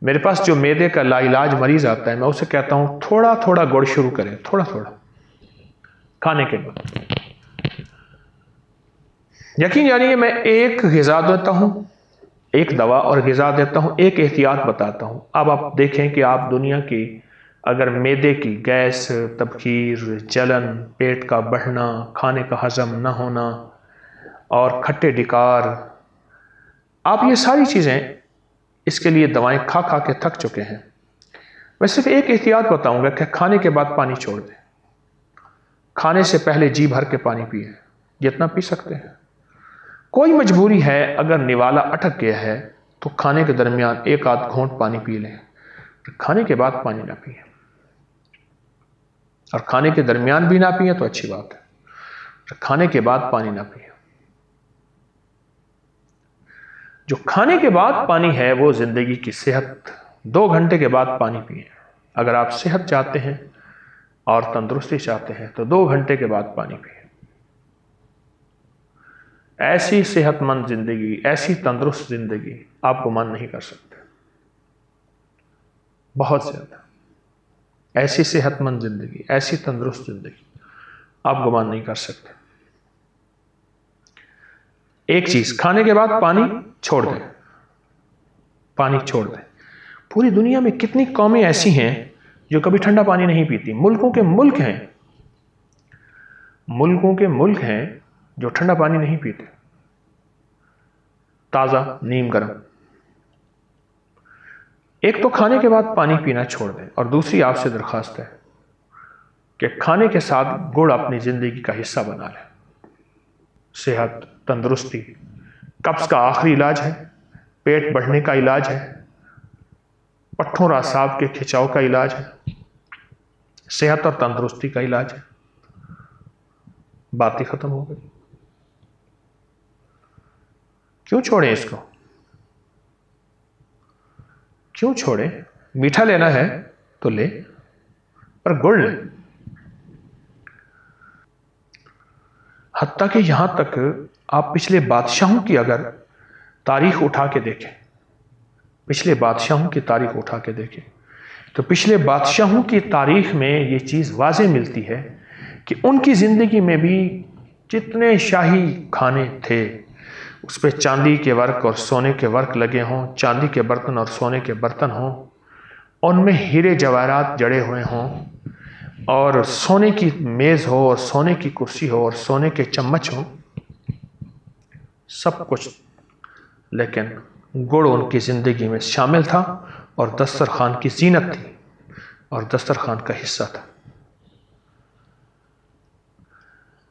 میرے پاس جو معدے کا لا علاج مریض آتا ہے، میں اسے کہتا ہوں تھوڑا تھوڑا گڑ شروع کریں، تھوڑا تھوڑا کھانے کے بعد۔ یقین جانیے میں ایک غذا دیتا ہوں، ایک دوا اور غذا دیتا ہوں، ایک احتیاط بتاتا ہوں۔ اب آپ دیکھیں کہ آپ دنیا کی اگر معدے کی گیس، تبخیر، جلن، پیٹ کا بڑھنا، کھانے کا ہضم نہ ہونا اور کھٹے ڈکار، آپ یہ ساری چیزیں اس کے لیے دوائیں کھا کھا کے تھک چکے ہیں۔ میں صرف ایک احتیاط بتاؤں گا کہ کھانے کے بعد پانی چھوڑ دیں، کھانے سے پہلے جی بھر کے پانی پئیں جتنا پی سکتے ہیں۔ کوئی مجبوری ہے، اگر نوالا اٹک گیا ہے تو کھانے کے درمیان ایک آدھ گھونٹ پانی پی لیں، کھانے کے بعد پانی نہ پئیں، اور کھانے کے درمیان بھی نہ پئیں تو اچھی بات ہے، کھانے کے بعد پانی نہ پئیں۔ جو کھانے کے بعد پانی ہے وہ زندگی کی صحت، 2 گھنٹے کے بعد پانی پئیں۔ اگر آپ صحت چاہتے ہیں اور تندرستی چاہتے ہیں تو 2 گھنٹے کے بعد پانی پئیں۔ ایسی صحت مند زندگی، ایسی تندرست زندگی آپ گمان نہیں کر سکتے، بہت زیادہ۔ ایسی صحت مند زندگی، ایسی تندرست زندگی آپ گمان نہیں کر سکتے۔ ایک چیز، کھانے کے بعد پانی چھوڑ دیں، پانی چھوڑ دیں۔ پوری دنیا میں کتنی قومیں ایسی ہیں جو کبھی ٹھنڈا پانی نہیں پیتی؟ ملکوں کے ملک ہیں، ملکوں کے ملک ہیں جو ٹھنڈا پانی نہیں پیتے، تازہ نیم گرم۔ ایک تو کھانے کے بعد پانی پینا چھوڑ دیں، اور دوسری آپ سے درخواست ہے کہ کھانے کے ساتھ گڑ اپنی زندگی کا حصہ بنا لیں۔ صحت، تندرستی، قبض کا آخری علاج ہے، پیٹ بڑھنے کا علاج ہے، پٹھوں اور اعصاب کے کھچاؤ کا علاج ہے، صحت اور تندرستی کا علاج ہے۔ بات ہی ختم ہو گئی۔ کیوں چھوڑیں اس کو؟ کیوں چھوڑیں؟ میٹھا لینا ہے تو لے، پر گڑ لیں۔ حتیٰ کہ یہاں تک آپ پچھلے بادشاہوں کی اگر تاریخ اٹھا کے دیکھیں، پچھلے بادشاہوں کی تاریخ اٹھا کے دیکھیں تو پچھلے بادشاہوں کی تاریخ میں یہ چیز واضح ملتی ہے کہ ان کی زندگی میں بھی جتنے شاہی کھانے تھے اس پہ چاندی کے ورق اور سونے کے ورق لگے ہوں، چاندی کے برتن اور سونے کے برتن ہوں، ان میں ہیرے جواہرات جڑے ہوئے ہوں، اور سونے کی میز ہو اور سونے کی کرسی ہو اور سونے کے چمچ ہوں، سب کچھ، لیکن گڑ ان کی زندگی میں شامل تھا اور دسترخوان کی زینت تھی اور دسترخوان کا حصہ تھا۔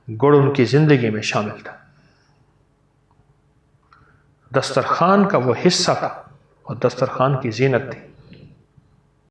گڑ ان کی زندگی میں شامل تھا، دسترخوان کا وہ حصہ تھا اور دسترخوان کی زینت تھی۔